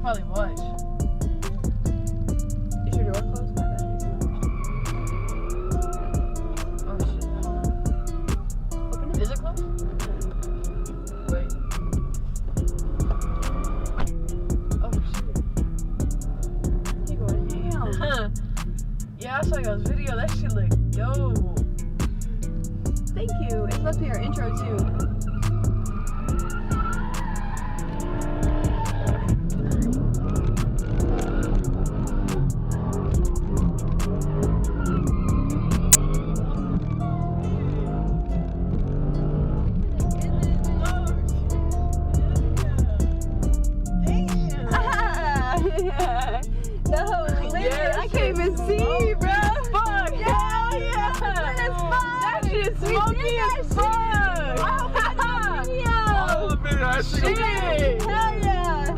probably was. Is your door closed? My bad. Oh shit. Open it. Is it closed? Wait. Oh shit. You going ham. Yeah, I saw y'all's video. That shit look dope. Thank you. It's supposed to be our intro too. No, Yeah, I can't even see, bro. Fuck! Hell yeah! That shit's smoky as fuck! All of it, that shit. Shit! Hell yeah!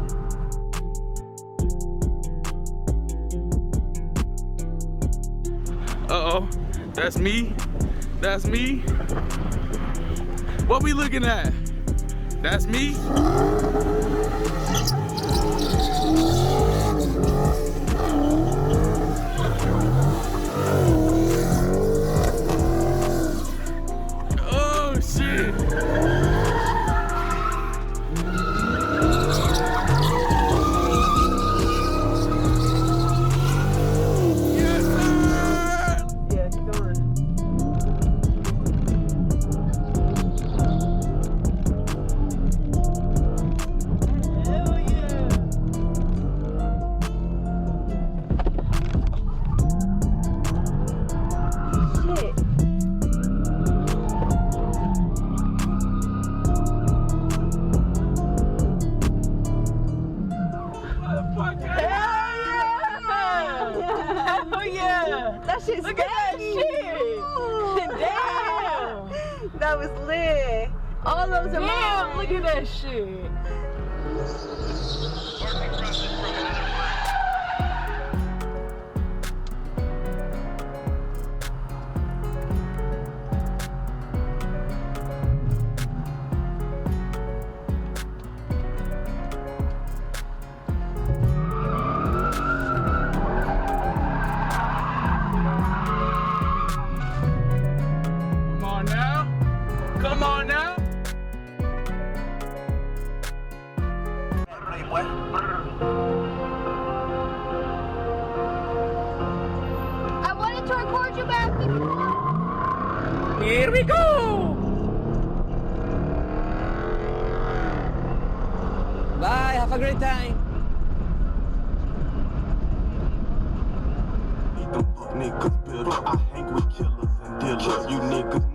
Uh-oh. That's me. That's me. What we looking at? That's me. Oh shit. Yes, sir. Yeah, keep going. Hell yeah! Shit. Hell yeah! That shit's Look at that shit! Damn! That was lit. All those are Damn! mine. Look at that shit! Come on now. Come on now. I wanted to record you back before. Here we go. Bye, have a great time. Niggas bitter. I hang with killers and dealers. You niggas